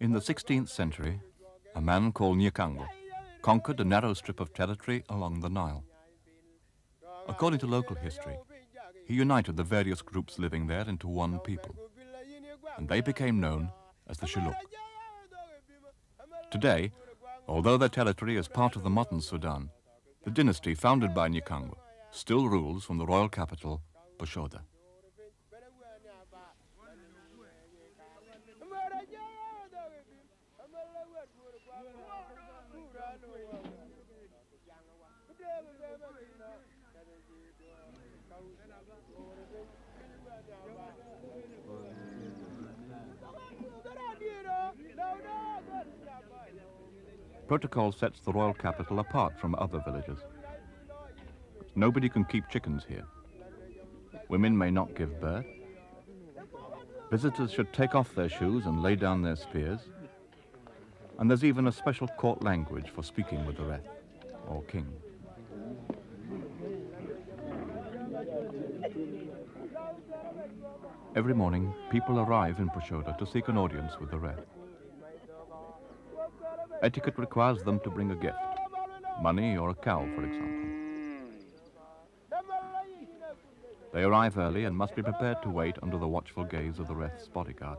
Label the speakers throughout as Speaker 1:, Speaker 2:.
Speaker 1: In the 16th century, a man called Nyakango conquered a narrow strip of territory along the Nile. According to local history, he united the various groups living there into one people, and they became known as the Shilluk. Today, although their territory is part of the modern Sudan, the dynasty founded by Nyakango still rules from the royal capital, Bushoda. Protocol sets the royal capital apart from other villages. Nobody can keep chickens here. Women may not give birth. Visitors should take off their shoes and lay down their spears. And there's even a special court language for speaking with the Reth, or king. Every morning, people arrive in Bushoda to seek an audience with the Reth. Etiquette requires them to bring a gift, money or a cow, for example. They arrive early and must be prepared to wait under the watchful gaze of the Reth's bodyguard.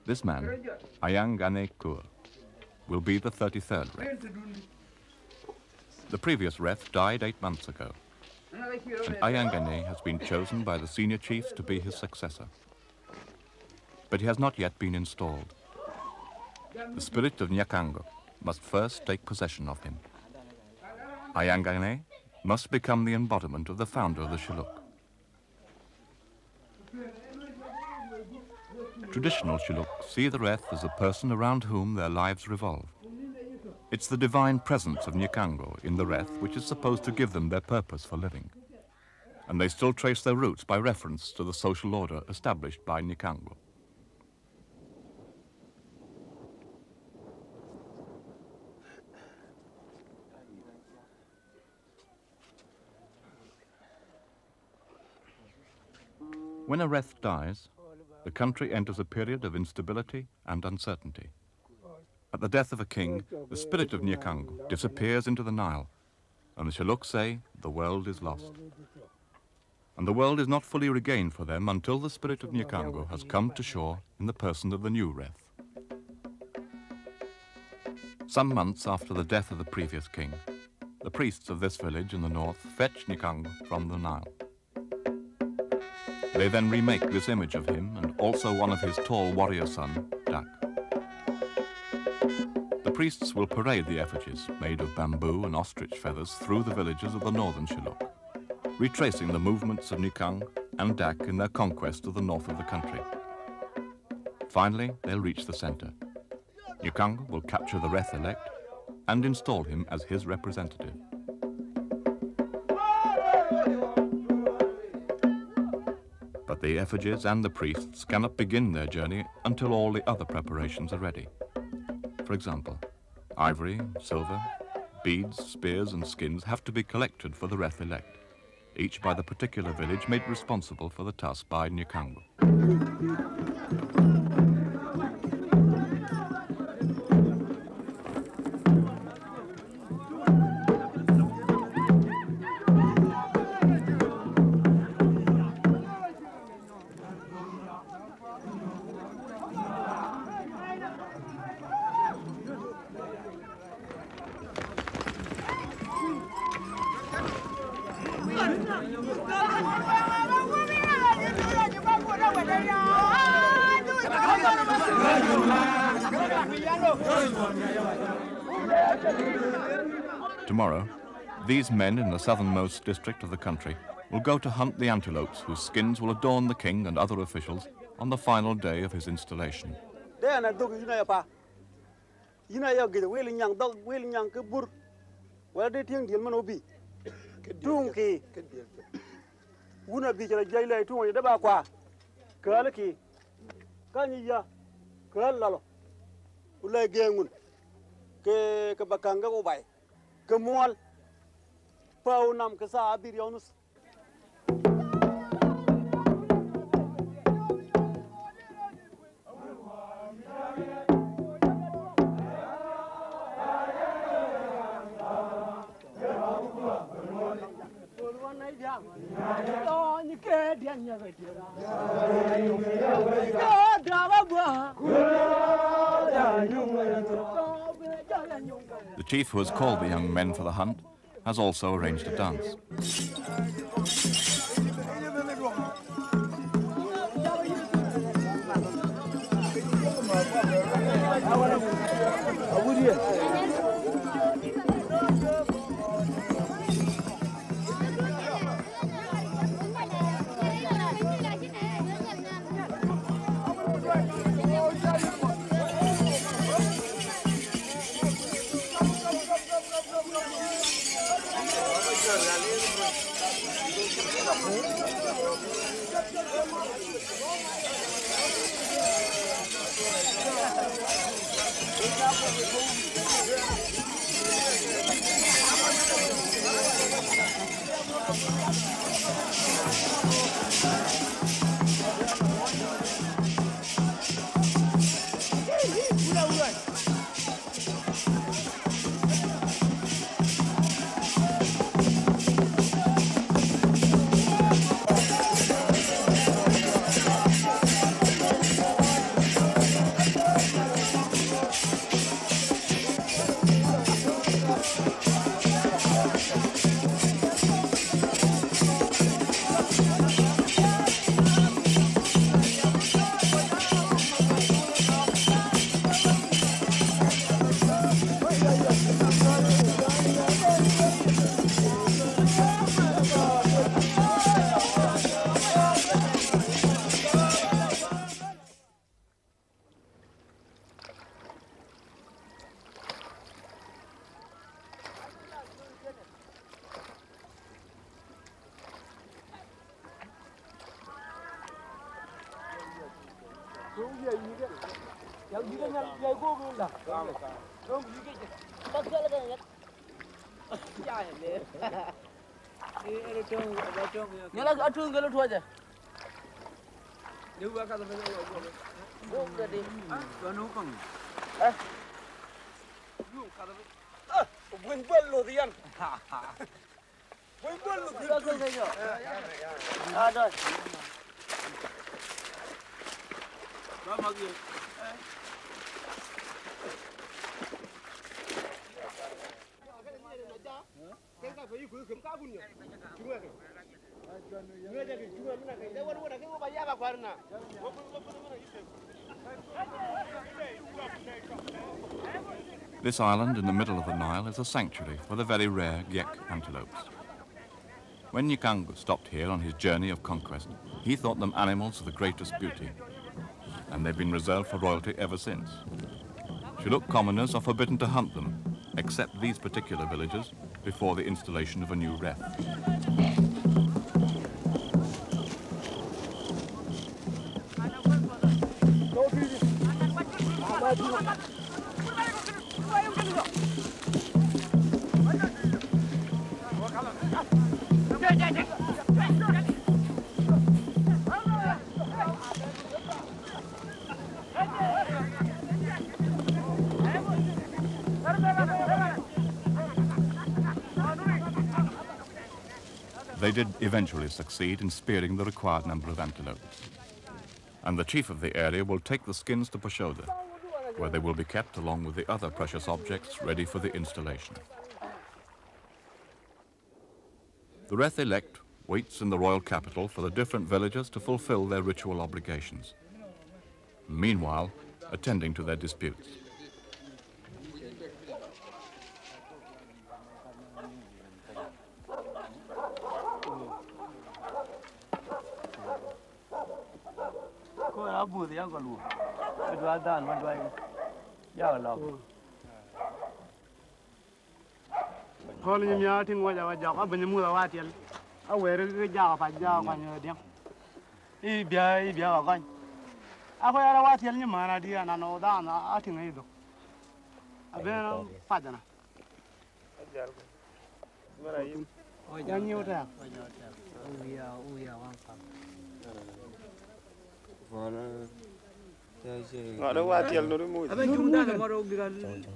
Speaker 1: This man, Ayangane Kur, will be the 33rd Reth. The previous Reth died 8 months ago, and Ayangane has been chosen by the senior chiefs to be his successor. But he has not yet been installed. The spirit of Nyakango must first take possession of him. Ayangane must become the embodiment of the founder of the Shilluk. Traditional Shilluk see the Reth as a person around whom their lives revolve. It's the divine presence of Nyakango in the Reth which is supposed to give them their purpose for living. And they still trace their roots by reference to the social order established by Nyakango. When a Reth dies, the country enters a period of instability and uncertainty. At the death of a king, the spirit of Nyakango disappears into the Nile, and the Shilluk say the world is lost. And the world is not fully regained for them until the spirit of Nyakango has come to shore in the person of the new Reth. Some months after the death of the previous king, the priests of this village in the north fetch Nyakango from the Nile. They then remake this image of him and also one of his tall warrior son, Dak. The priests will parade the effigies, made of bamboo and ostrich feathers, through the villages of the northern Shilluk, retracing the movements of Nikang and Dak in their conquest of the north of the country. Finally, they'll reach the center. Nikang will capture the Reth-elect and install him as his representative. But the effigies and the priests cannot begin their journey until all the other preparations are ready. For example, ivory, silver, beads, spears and skins have to be collected for the Reth-elect, each by the particular village made responsible for the task by Nyakango. Tomorrow, these men in the southernmost district of the country will go to hunt the antelopes whose skins will adorn the king and other officials on the final day of his installation.
Speaker 2: wala de tiang diel man obi tung ki una bi jara jay lay tung da ba kwa kala ki kanyi ya kala lalo ulay gengun ke bakanga ko bay ke mual pau nam ke sa abir yonus
Speaker 1: The chief who has called the young men for the hunt has also arranged a dance. This island in the middle of the Nile is a sanctuary for the very rare Gek antelopes. When Nyikangu stopped here on his journey of conquest, he thought them animals of the greatest beauty, and they've been reserved for royalty ever since. Shilluk commoners are forbidden to hunt them, except these particular villages, before the installation of a new reth. They did eventually succeed in spearing the required number of antelopes. And the chief of the area will take the skins to Pashoda, where they will be kept along with the other precious objects ready for the installation. The Reth-elect waits in the royal capital for the different villagers to fulfill their ritual obligations, meanwhile attending to their disputes.
Speaker 2: Calling me out in what I was job, when you move out here. I wear a job, I job on your damn. If you are going. I wear a white yellow man idea and I know down. I think I do. I've been on Padana. Where are you? Oh, you there. We are one family.
Speaker 3: Ngõ đó qua tiền nó đi mua.
Speaker 2: Abe chúng ta mà đâu được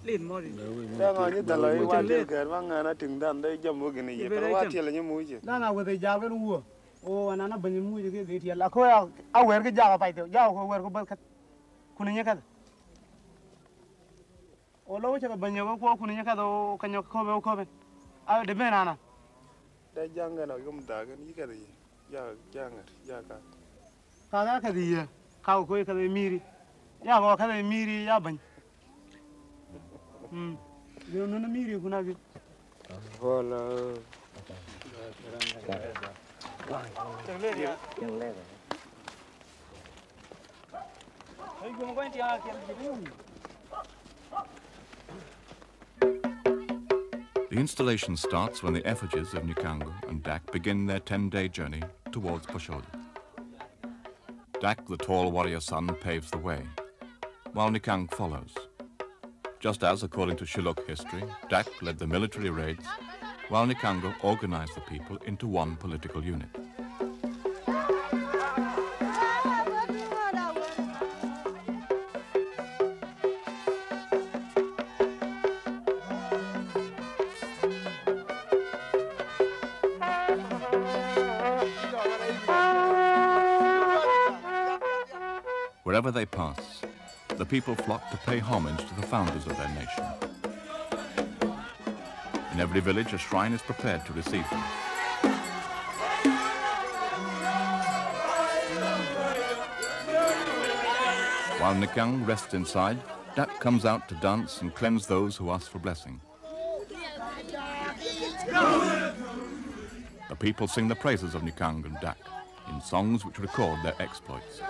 Speaker 2: lên mà đi.
Speaker 3: Đó ngõ như tao lấy qua tiền cái mà ngã nó trứng đàn đây chấm mua cái này vậy. Nó qua tiền là như mua chứ.
Speaker 2: Đó là vừa giao cái luôn. Ô anh nó bên mua cái gì thì là coi à wear cái giao phải tiêu, giao wear cái bớt kuning cái. Ô lâu chắc bên nhau có kuning cái đó cái nhau có bên. À để bên anh.
Speaker 3: Đây giang cái nào cũng ta cái cái gì. Giang cái.
Speaker 2: Cả cái gì? Kau coi cái miri. Ya bawa cái miri ya bany. Dia nuna miri kuna bi.
Speaker 3: Wala.
Speaker 1: The installation starts when the effigies of Nikango and Dak begin their 10-day journey towards Poshoda. Dak, the tall warrior son, paves the way, while Nikang follows. Just as, according to Shilluk history, Dak led the military raids, while Nikango organized the people into one political unit. Wherever they pass, the people flock to pay homage to the founders of their nation. In every village, a shrine is prepared to receive them. While Nikang rests inside, Dak comes out to dance and cleanse those who ask for blessing. The people sing the praises of Nikang and Dak in songs which record their exploits.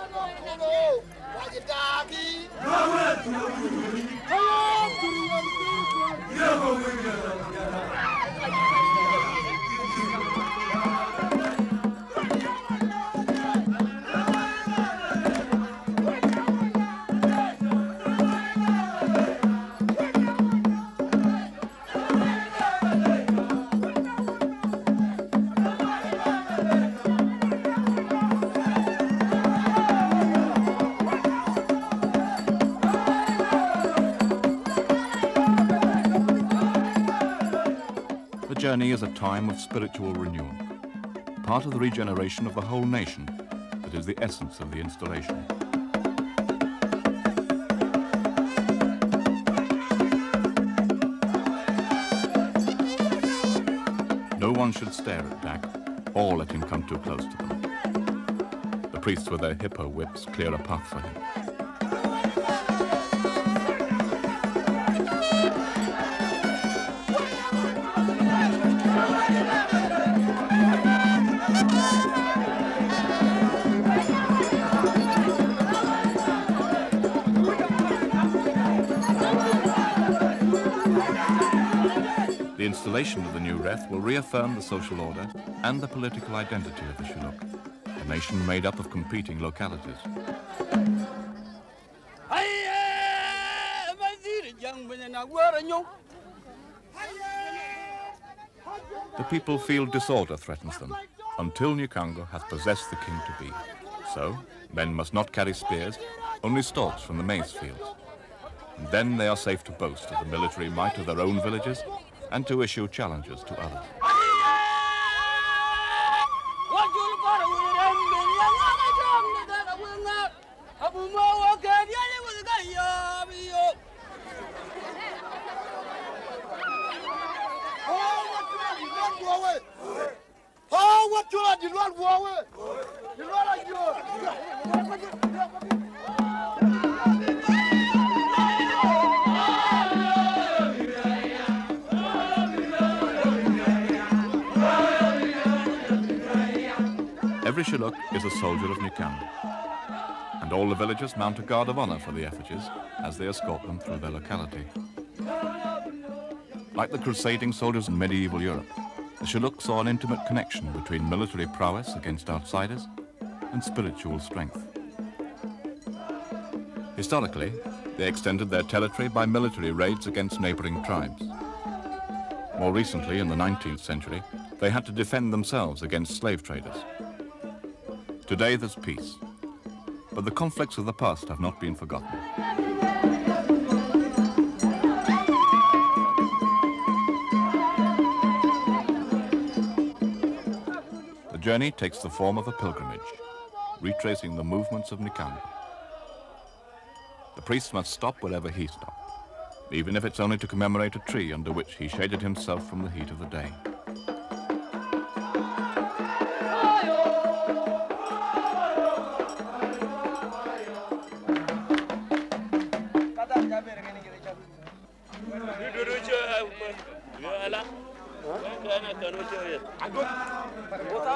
Speaker 1: The journey is a time of spiritual renewal, part of the regeneration of the whole nation that is the essence of the installation. No one should stare at Dak or let him come too close to them. The priests with their hippo whips clear a path for him. The installation of the new Reth will reaffirm the social order and the political identity of the Shilluk, a nation made up of competing localities. The people feel disorder threatens them until Nikango has possessed the king to be. So, men must not carry spears, only stalks from the maize fields. And then they are safe to boast of the military might of their own villages and to issue challenges to others. Every Shilluk is a soldier of Nikang, and all the villagers mount a guard of honor for the effigies as they escort them through their locality. Like the crusading soldiers in medieval Europe, the Shilluk saw an intimate connection between military prowess against outsiders and spiritual strength. Historically, they extended their territory by military raids against neighboring tribes. More recently, in the 19th century, they had to defend themselves against slave traders. Today there's peace, but the conflicts of the past have not been forgotten. The journey takes the form of a pilgrimage, retracing the movements of Nikanda. The priest must stop wherever he stopped, even if it's only to commemorate a tree under which he shaded himself from the heat of the day.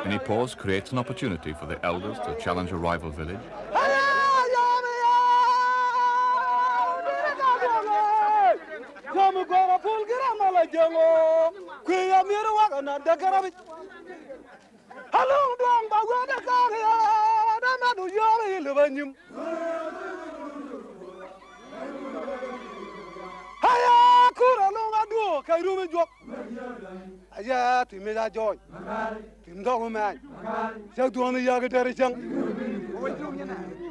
Speaker 1: Any pause creates an opportunity for the elders to challenge a rival village.
Speaker 2: Aja tu me da joy. Tim dong man. Sa tu onu ya ga dare chang.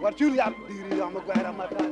Speaker 2: War chul ya diri ya ma gwara ma ta.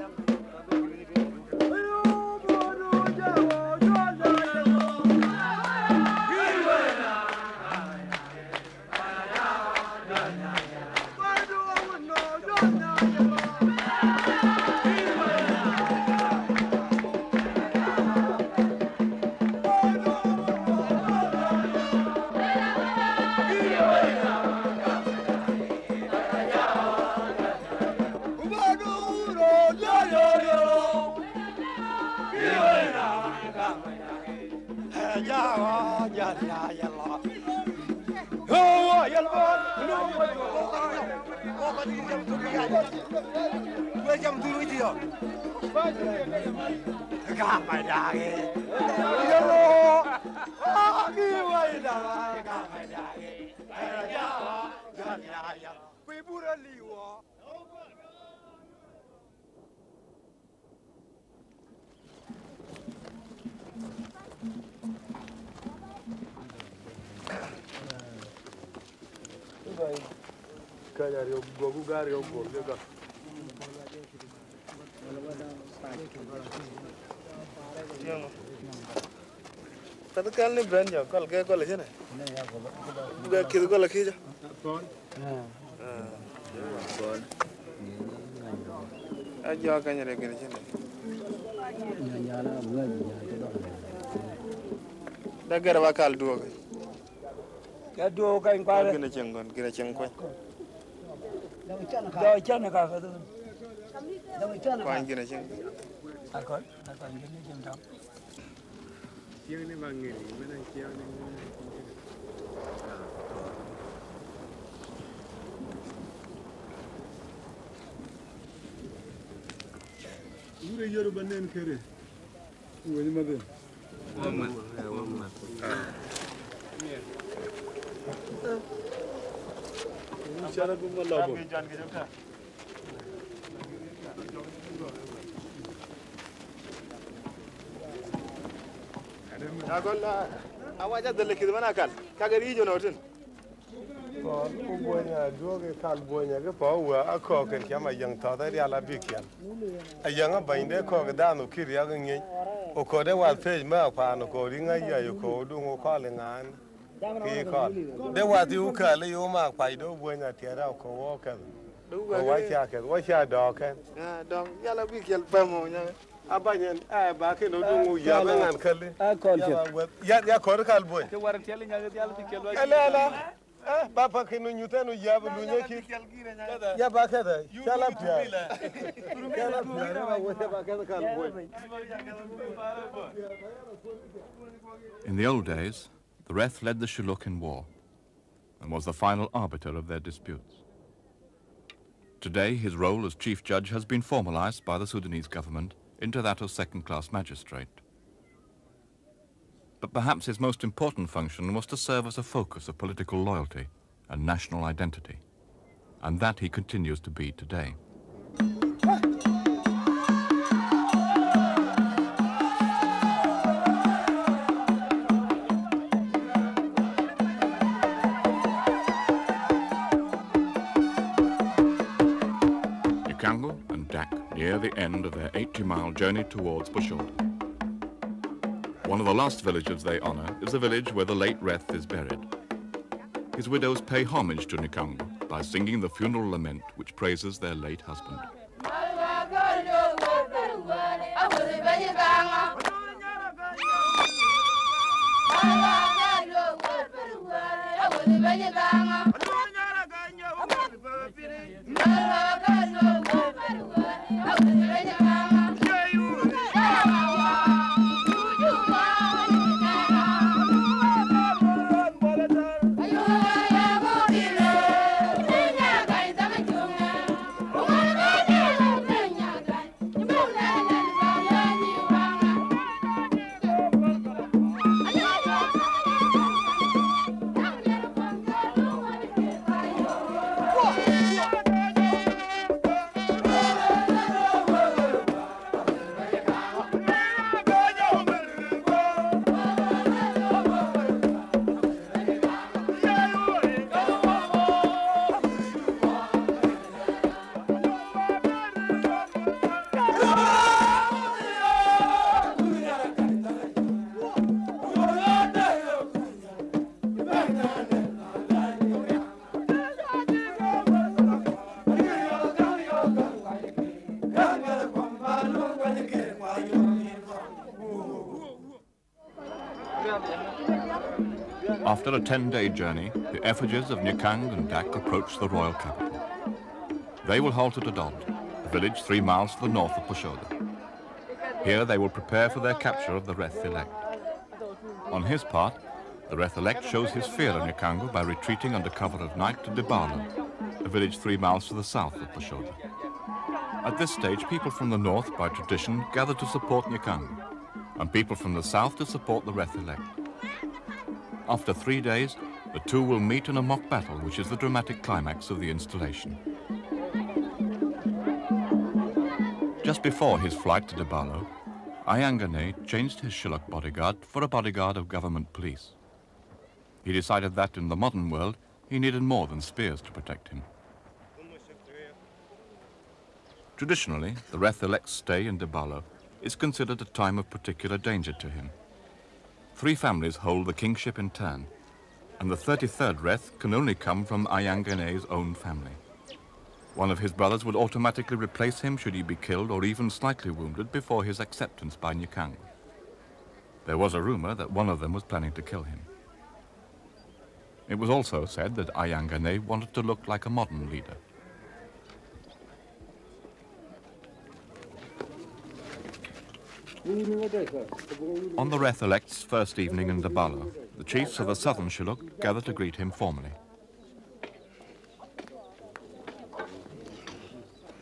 Speaker 3: Tadi kal ni brand ya, kal ke kal aja na. Bukan kita kal lagi aja. Aja kan jadi gini aja. Dah gara bakal dua kan.
Speaker 2: Ya dua kan pare.
Speaker 3: Gini cengkon.
Speaker 2: Jauh cana ka tu. Jauh cana.
Speaker 3: Kuan gini cengkon.
Speaker 2: Akon gini jam.
Speaker 4: Siang ni bangil, mana siang ni? Ure yoru banen kere. Wani maden. Waman. Cara gumma labo.
Speaker 3: Agol awaja dalle kid mana kal kaga rijo na hotin
Speaker 4: Ko bonya doge kal bonya ke pawa ako ken chama yang ta da ya la bikian ayanga bainde ko ga danu kir ya ngi o ko de wa page ma pa no ko ringa ya yo ko du ngo ko le ngan ki ko de wa ti u ka le yo ma pa do bonya ti ra ko wo ka ko wa cha do ken
Speaker 3: dong ya la bikian pa mo nya
Speaker 4: abanyen ba ke no du ya ba ngan kale
Speaker 2: Akon
Speaker 4: ya ko kal boy
Speaker 2: ke war tele nya ga yalla bikel wa.
Speaker 4: ala ba pa ke no nyutanu ya bu lu nyeki ya ba ke da chala pia chala pia ba wo ba ke kal boy.
Speaker 1: In the old days, the Reth led the Shilluk in war and was the final arbiter of their disputes. Today, his role as chief judge has been formalized by the Sudanese government into that of second-class magistrate. But perhaps his most important function was to serve as a focus of political loyalty and national identity. And that he continues to be today. Nyakango and Dak near the end of their 80-mile journey towards Busholda. One of the last villages they honor is the village where the late Reth is buried. His widows pay homage to Nyakango by singing the funeral lament which praises their late husband. After a 10-day journey, the effigies of Nyakang and Dak approach the royal capital. They will halt at Adod, a village 3 miles to the north of Busholda. Here they will prepare for their capture of the Reth elect. On his part, the Reth elect shows his fear of Nyakango by retreating under cover of night to Debalo, a village 3 miles to the south of Busholda. At this stage, people from the north, by tradition, gather to support Nyakango, and people from the south to support the Reth elect. After 3 days, the two will meet in a mock battle, which is the dramatic climax of the installation. Just before his flight to Debalo, Ayangane changed his Shilluk bodyguard for a bodyguard of government police. He decided that in the modern world, he needed more than spears to protect him. Traditionally, the Reth elect's stay in Debalo is considered a time of particular danger to him. 3 families hold the kingship in turn, and the 33rd Reth can only come from Ayangane's own family. One of his brothers would automatically replace him should he be killed or even slightly wounded before his acceptance by Nyakango. There was a rumor that one of them was planning to kill him. It was also said that Ayangane wanted to look like a modern leader. On the Reth elect's first evening in Debalo, the chiefs of the southern Shilluk gather to greet him formally.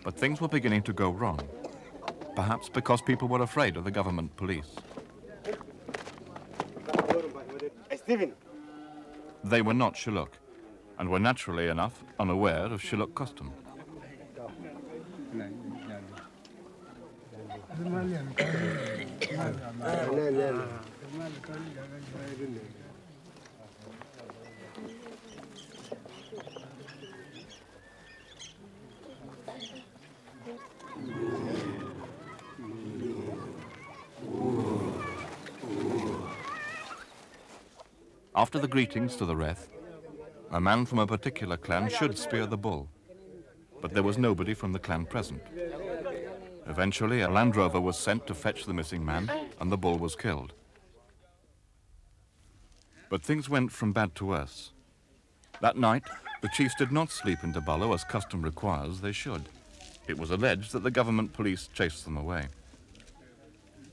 Speaker 1: But things were beginning to go wrong, perhaps because people were afraid of the government police. They were not Shilluk, and were naturally enough unaware of Shilluk custom. After the greetings to the Reth, a man from a particular clan should spear the bull, but there was nobody from the clan present. Eventually, a Land Rover was sent to fetch the missing man, and the bull was killed. But things went from bad to worse. That night, the chiefs did not sleep in Debalo as custom requires they should. It was alleged that the government police chased them away.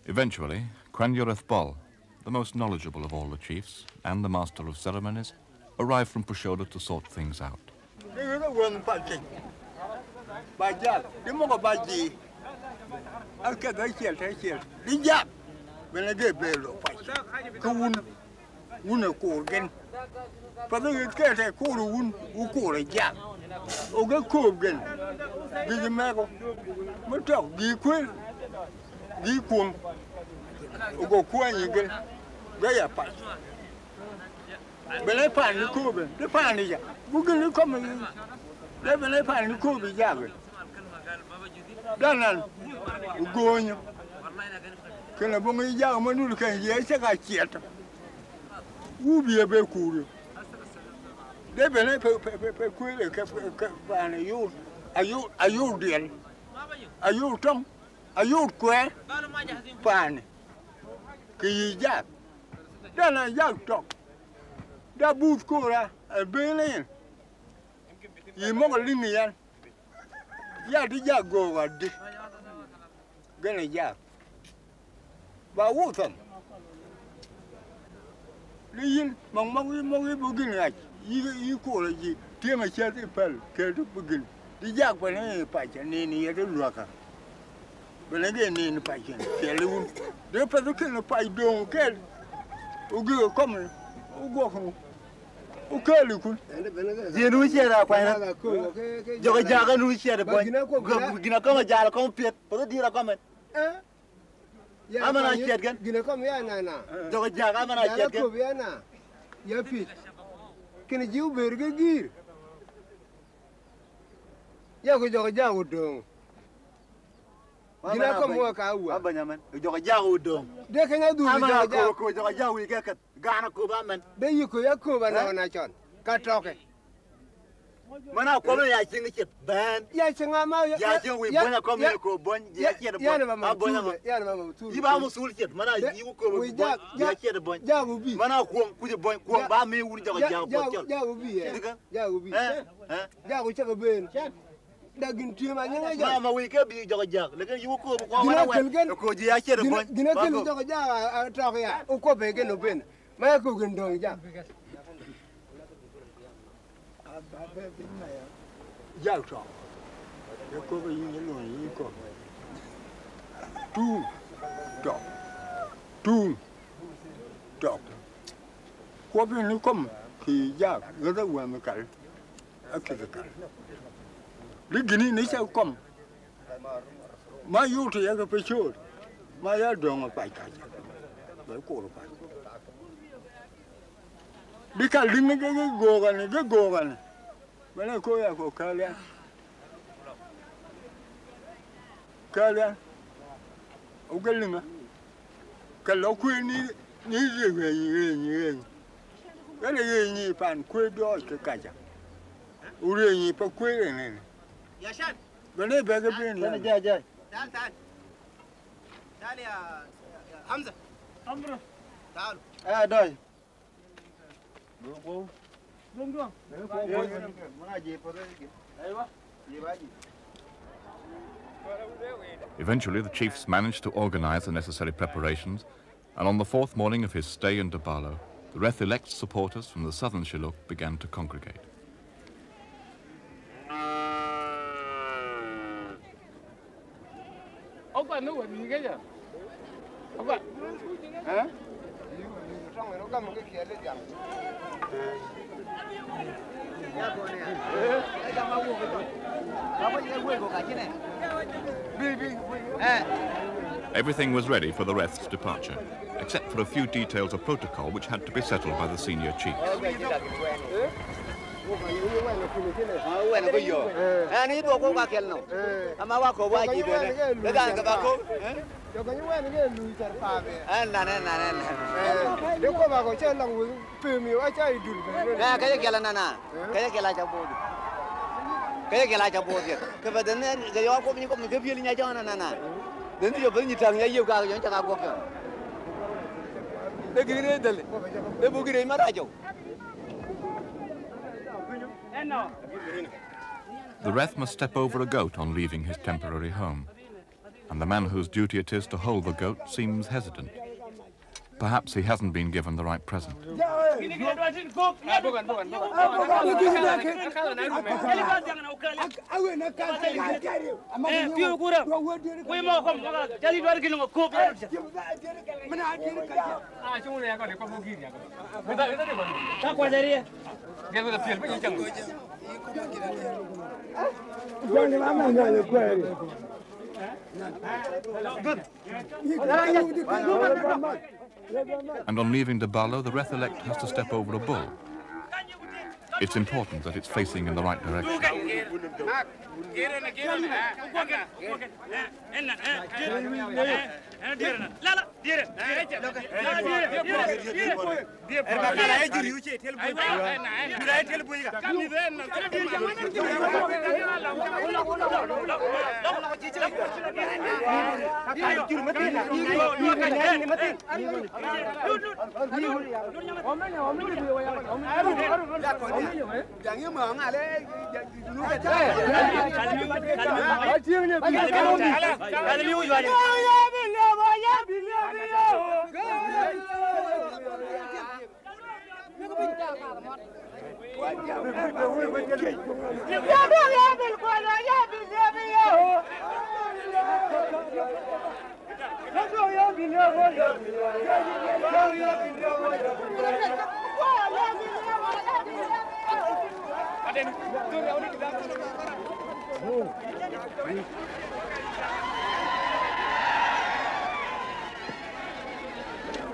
Speaker 1: Eventually, Kwanyoreth Bol, the most knowledgeable of all the chiefs, and the master of ceremonies, arrived from Busholda to sort things out.
Speaker 5: cái un ở cổ gen và cái cổ un cổ là giang ở cái cổ gen vì mẹ có mới trọc ghi cuồng ở cổ quay như gen cái gì phải bên này phản nó cổ bên cái phản này vậy bố cái nó không mình đấy bên này phản nó cổ bị giang rồi đó là gôi nhá cái là bông ấy giang mà nuôi cái gì sẽ cả chết bia bê cù đấy bên này phải quên cái và này ayu điện ayu trong ayu quê và này cái gì giác đó là giác trọc đã bút cô ra ở bên này gì mà cái linh này ăn giác đi giác gồ vào đi cái này giác và uống thằng Liin, mang begin aja. Ibu ko lagi, dia macam tu pel, kerja begin. Dia mana pacar ni ada luar. Mana ni pacar, kelun. Dia pada kena pai dong kel. Ugi kom, ugo kom. Ukel ikut.
Speaker 2: Dia nulis ada apa ya? Jaga nulis ada apa? Gina kau jalan kau piat, pada dia komen. Amana chat kan?
Speaker 6: Gina kom ya na.
Speaker 2: Jaga amana chat kan?
Speaker 6: Ya na. Ya pit. Kena jiu berge gir. Ya ko jaga udong. Gina kom wa ka wa.
Speaker 2: Apa nyaman? Jaga udong.
Speaker 6: Dia kena du
Speaker 2: jaga. Amana ko jaga ikat. Gana ko ba man.
Speaker 6: Be yiko ya ko ba na chon. Ka toke.
Speaker 2: Mana ko ya chingi chip ban.
Speaker 6: Ya chinga ma
Speaker 2: ya chingi wi bona ko me ko bon ya chere bon.
Speaker 6: Ya na mama tu.
Speaker 2: Iba mu sul chip mana yi ko bon ya chere bon.
Speaker 6: Ja go bi.
Speaker 2: Mana ko ku bon ko ba me wuri jaga
Speaker 6: ja go bi. Ja go bi. Ja go chaka ben. Da gin ti ma nyanga ja.
Speaker 2: Mama wi ke bi jaga lekin yi ko ko mana wa ko ya chere bon.
Speaker 6: Gina ken jaga ja toke ya. O ko be ke no ben. Ma ko gin dong ja.
Speaker 5: Giao trọ, để có cái những người như con, trọ, có bên nó có thì giao người ta quen với cái, ở cái, đi cái này sao con, mà yêu thì cái phải chốt, mà yêu đường mà phải cái, phải cố được phải, đi cái lính cái gồ cái này. Mana ko ya ko kalian ugalinga kalau ku ni ye kana ye ni pan ku do ke kaja ure ni pa ku ne ya shan bane ba ga bin
Speaker 2: la ja
Speaker 6: تعال يا حمزه
Speaker 2: امره
Speaker 6: تعال
Speaker 2: داي
Speaker 1: Eventually, the chiefs managed to organize the necessary preparations, and on the fourth morning of his stay in Dabalo, the Reth-elect's supporters from the southern Shilluk began to congregate. Everything was ready for the Reth's departure, except for a few details of protocol which had to be settled by the senior chiefs. The Reth must step over a goat on leaving his temporary home, and the man whose duty it is to hold the goat seems hesitant. perhaps he hasn't been given the right present. And on leaving Dabalo, the Reth-elect has to step over a bull. It's important that it's facing in the right direction.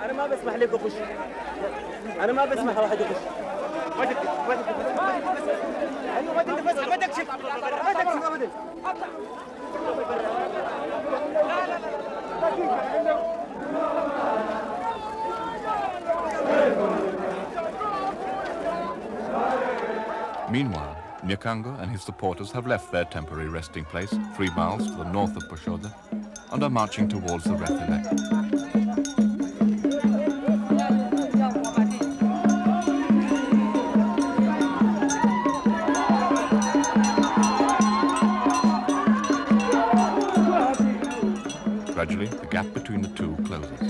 Speaker 2: أنا ما بسمح لك أخش. أنا ما بسمح واحد يخش. ما تكشف ما تكشف أبدا.
Speaker 1: Meanwhile, Nyakanga and his supporters have left their temporary resting place 3 miles to the north of Pashoda and are marching towards the Reth-elect. Gradually, the gap between the two closes.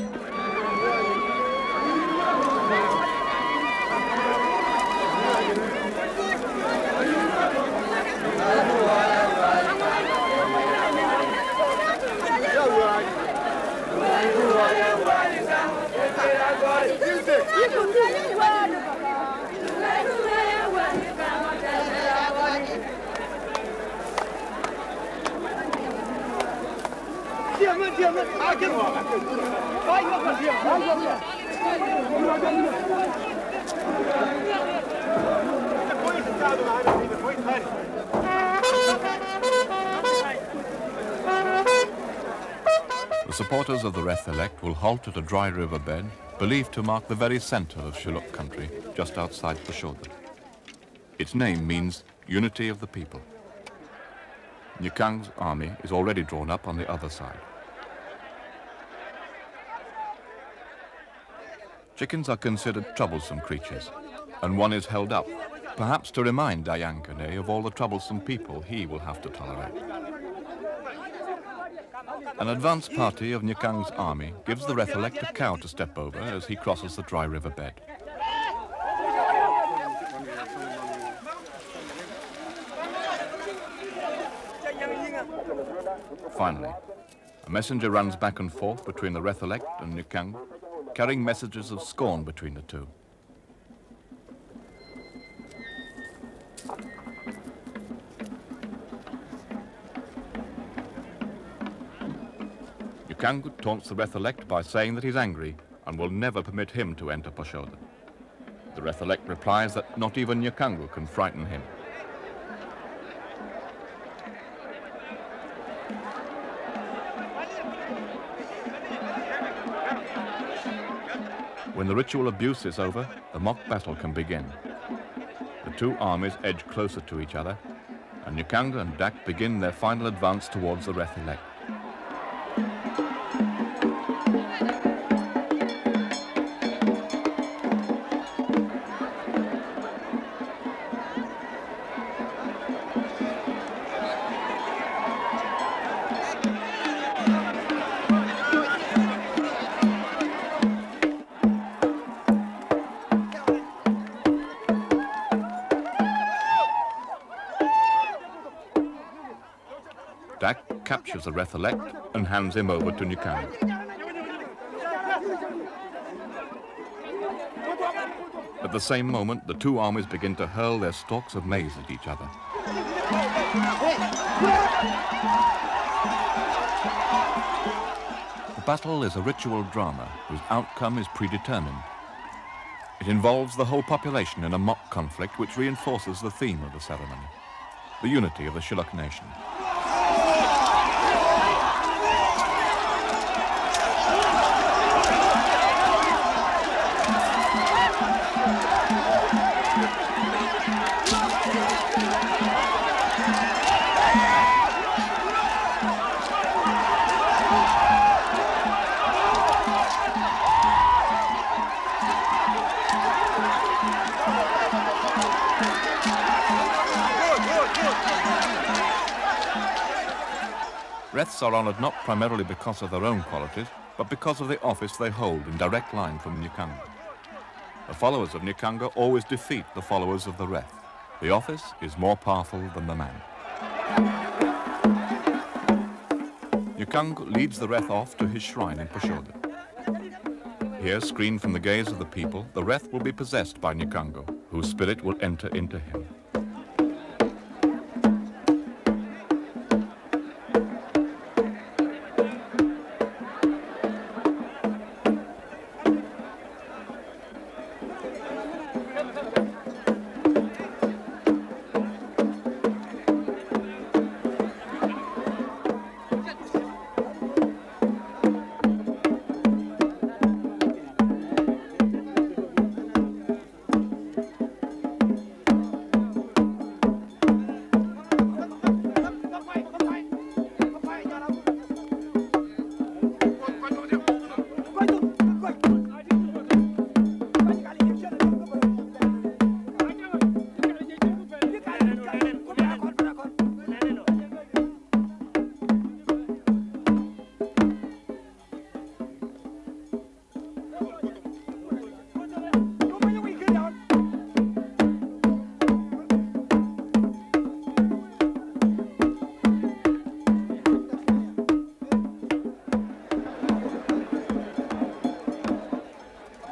Speaker 1: The supporters of the Reth-elect will halt at a dry riverbed believed to mark the very center of Shilluk country, just outside Pashoda. Its name means unity of the people. Nyakang's army is already drawn up on the other side. Chickens are considered troublesome creatures, and one is held up, perhaps to remind Ayangane of all the troublesome people he will have to tolerate. An advance party of Nyakang's army gives the Reth-elect a cow to step over as he crosses the dry river bed. Finally, a messenger runs back and forth between the Reth-elect and Nyakang, carrying messages of scorn between the two. Nyakang taunts the Reth-elect by saying that he's angry and will never permit him to enter Pashoda. The Reth-elect replies that not even Nyakang can frighten him. When the ritual abuse is over, the mock battle can begin. The two armies edge closer to each other, and Nyakanga and Dak begin their final advance towards the Reth-elect. Dak captures the Wrath-elect and hands him over to Nyakanga. At the same moment, the two armies begin to hurl their stalks of maize at each other. The battle is a ritual drama whose outcome is predetermined. It involves the whole population in a mock conflict which reinforces the theme of the ceremony, the unity of the Shilluk nation. Wreaths are honoured not primarily because of their own qualities, but because of the office they hold in direct line from Nyakanga. The followers of Nyakanga always defeat the followers of the Wrath. The office is more powerful than the man. Nyakanga leads the Wrath off to his shrine in Pashoda. Here, screened from the gaze of the people, the Wrath will be possessed by Nyakanga, whose spirit will enter into him.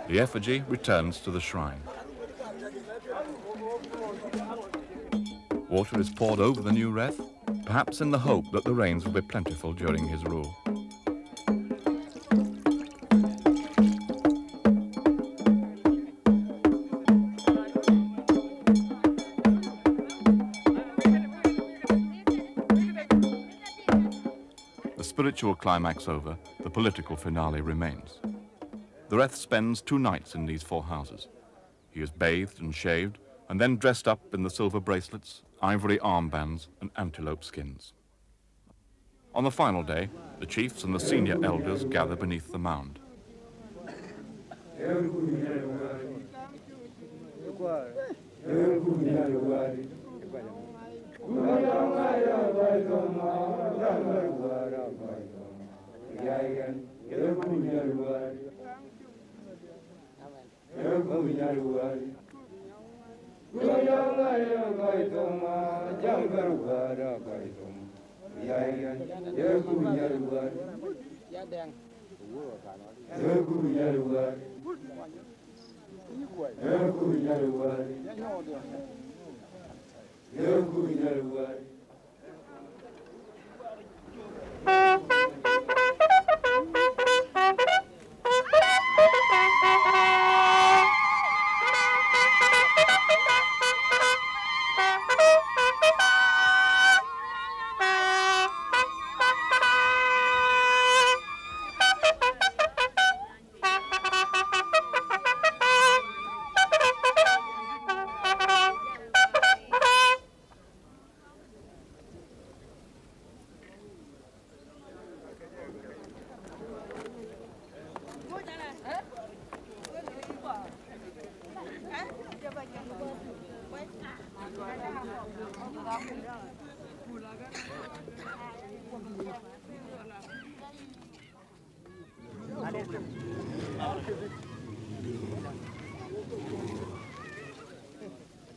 Speaker 1: The effigy returns to the shrine. Water is poured over the new Wrath, perhaps in the hope that the rains will be plentiful during his rule. The spiritual climax over, the political finale remains. The Wrath spends 2 nights in these 4 houses. He is bathed and shaved, and then dressed up in the silver bracelets, ivory armbands, and antelope skins. On the final day, the chiefs and the senior elders gather beneath the mound.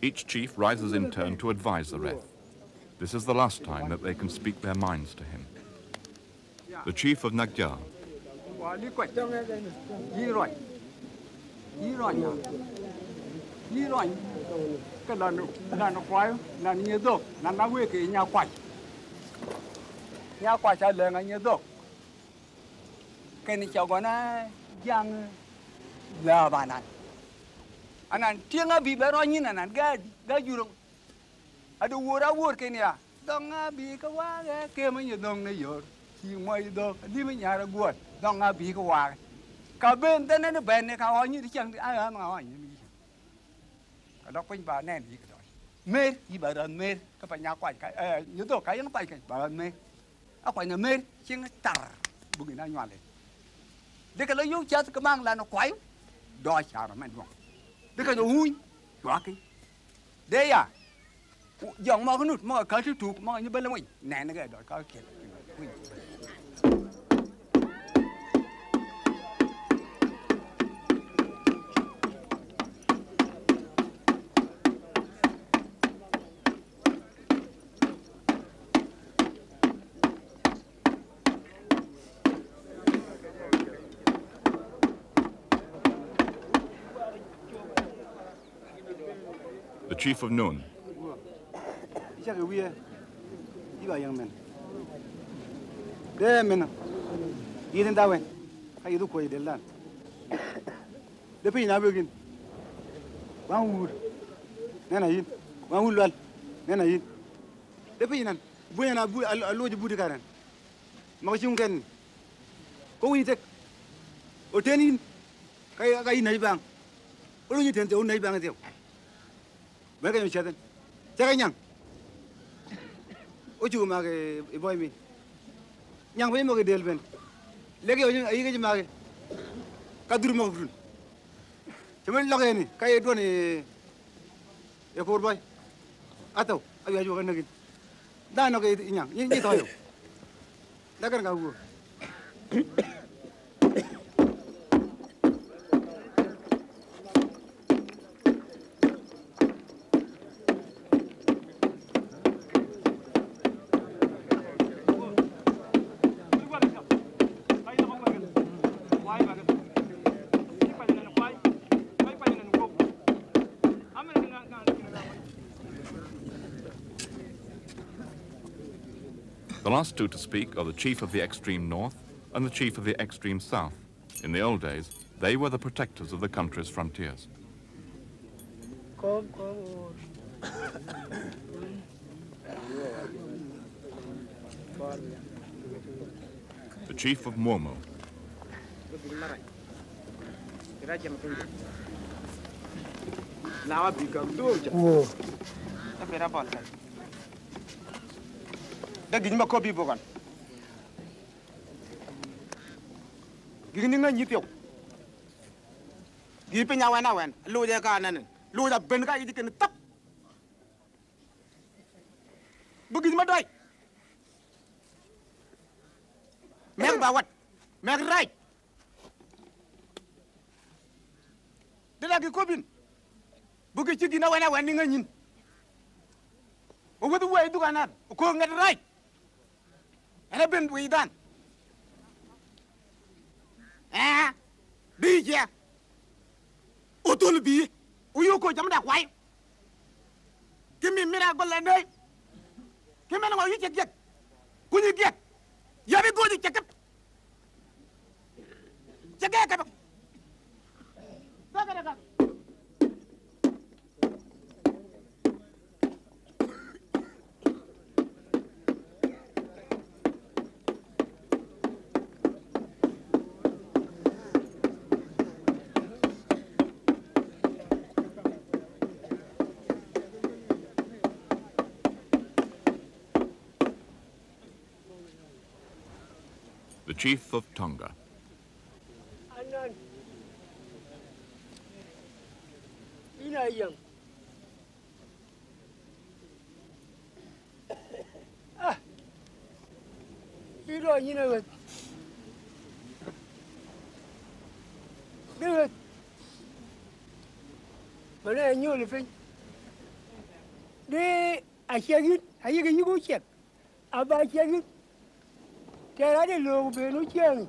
Speaker 1: Each chief rises in turn to advise the Wrath. This is the last time that they can speak their minds to him. The chief of Nagyar,
Speaker 5: anan tianga bi bero nyin anan ga juro adu wora wor kenya donga bi ka wa ke ma dong ne yor chi moy do di ma nyara guot donga bi ka wa ka ben den ne ben ne ka ho nyi chang ai ma ho nyi ka dok pin ba nen yi ka mer yi ba ran mer ka pa nya kwa ka nyu do ka yang pa ka ba ran mer a kwa na mer ching tar bu gi na nya le de ka lo yu cha ka mang la no kwai do cha ra men do de ka no hui wa ki de ya dòng mà cái nút mà cái thứ thuộc mà như bên là mình nè nó cái đó có kiện.
Speaker 1: the chief of Nun,
Speaker 2: chắc cái bia đi vào yang men để men đi đến đâu vậy hay đi quay đến lan để phi nào begin bang ur nè này bang ur lal nè này để phi nan buya na bu alo ji budi karan ma chung ken ko wi tek o tenin kai nai bang o lu ni ten te o nai bang te ba ka mi chaten cha ka nyang oju ma ke boy mi nyang be mo ke del ben legi oju ayi ke ma ke kadur mo frun cemen lage ni kay do ni e for boy ataw ayu aju kan nagin da no ke nyang ni toyo da kan ga go
Speaker 1: The last two to speak are the chief of the extreme north and the chief of the extreme south. In the old days, they were the protectors of the country's frontiers. The chief of Momo,
Speaker 2: da gini ma ko bi bogan gini nga nyityo gi pe nya wana wan lu je ka nan lu da ben ka yi ken tap bu gini ma doy meg ba wat meg right de la gi ko bin bu gi ci gina wana wan ni nga nyin o wudu way du kanan ko ngat right ana ben wi dan đi che ô tô là bị uyu ko chấm đã quay cái mình ra con lên đây cái mình ngồi chết chết cũng như kia giờ biết cô thì chết cái đó
Speaker 1: the chief of Tonga.
Speaker 6: Anan. Ina yang. Iro ni na wet. Dewet. Mana nyu le fin. Di a shagit a yi go check aba shagit tera de lo be no chang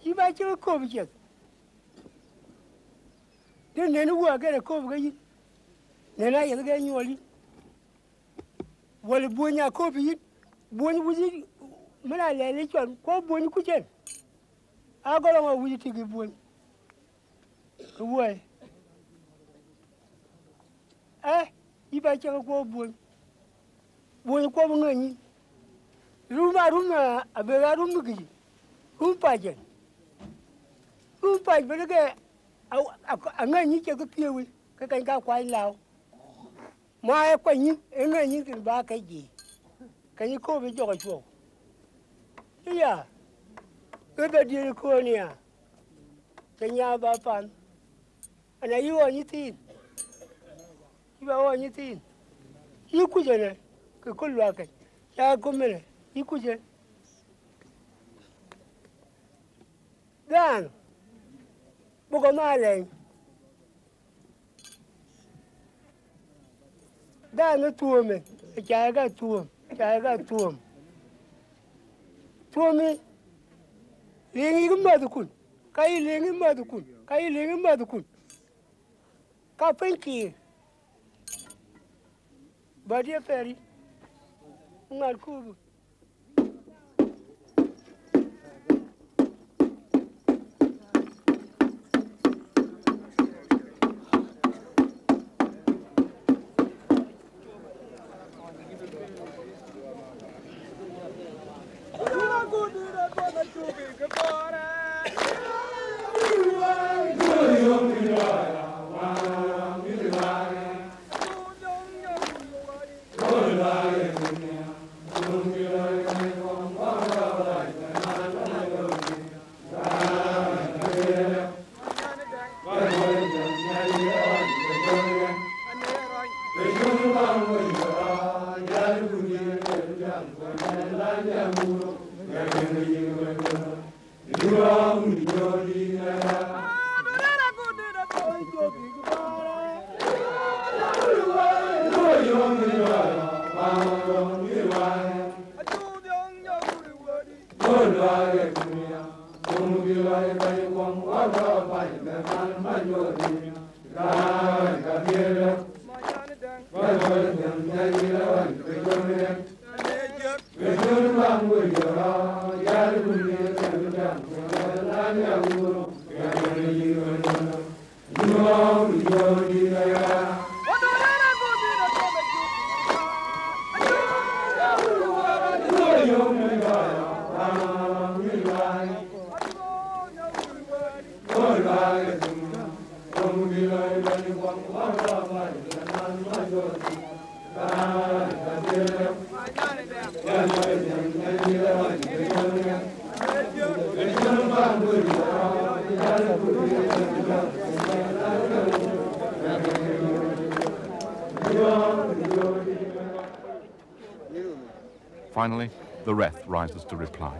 Speaker 6: yi ba che ko bi check de ne no wa ga ko ga yi ne na yi ga nyoli wal bunya ko bi buny wuji mala lele chon ko buny ku chen a go lo wuji tigi buny ko woy iba che ko buny ko ngani ruma abega gi pa chen be ke a ngani che ko piewi ka kan ka kwai lao ma ko ni ngani kin ba ka ji kan ko be jo ko ya ke be di ko ni ya kenya ba pan ana yi wo ni tin iba wo ni tin yi ku je ne ke ko lwa ke ya ko mele yi ku je dan bu ko ma le dan no tuo me cha ga tuo mi lengi ma du kun kai lengi ma du kun ka penki ba dia feri ngal kubu
Speaker 1: Finally, the Reth rises to reply.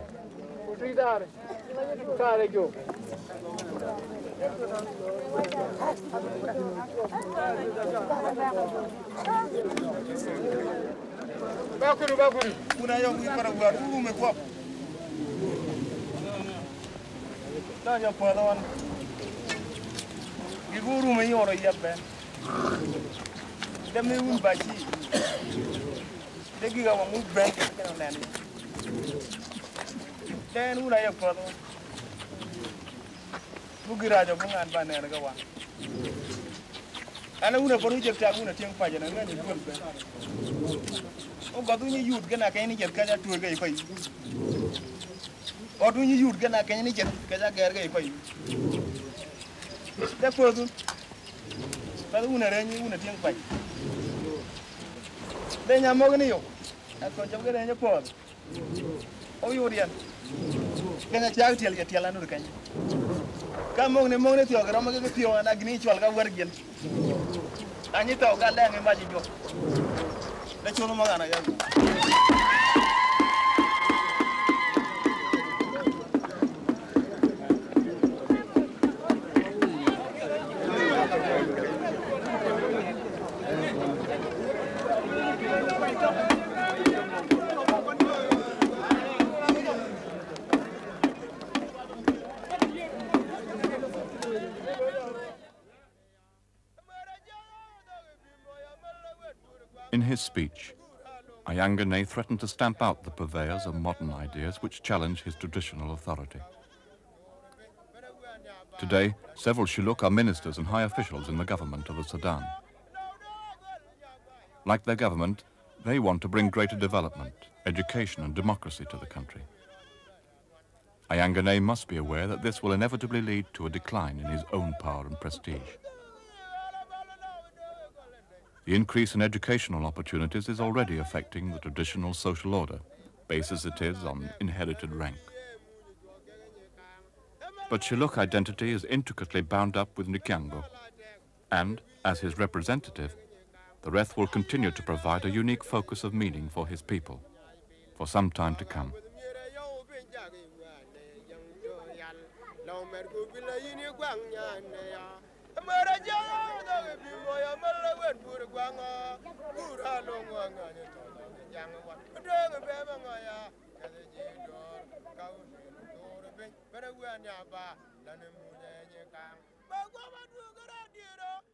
Speaker 3: Kuna yo wi para wa ru me ko. Da ya pa don. Gi guru me yoro yabben. Dem ne un bachi. De gi ga mu ben ke no nan. Den una ya pa don. Bu gi rajo bu ngan ba ne ga wa. Ana una paru je ta una tiang pa je na ngani bu ben. O gadu ni yut gana kay ni jet ka ja tuur gay koy o du ni yut gana kay ni jet ka ja ger gay koy de fodu pa una re ni una tiang pai de nya mo gni yo a ko jam gere nya po o yurian gana tiag tiel je tiel anu kay ka mo ne tio ga mo ga tio na gni chwal ga war gel ani to ga la ngi ma ji jo de chulo magana ya
Speaker 1: In his speech, Ayangane threatened to stamp out the purveyors of modern ideas which challenge his traditional authority. Today, several Shilluk are ministers and high officials in the government of the Sudan. Like their government, they want to bring greater development, education and democracy to the country. Ayangane must be aware that this will inevitably lead to a decline in his own power and prestige. The increase in educational opportunities is already affecting the traditional social order, based as it is on inherited rank. But Shilluk identity is intricately bound up with Nikyango, and, as his representative, the Reth will continue to provide a unique focus of meaning for his people, for some time to come.
Speaker 4: But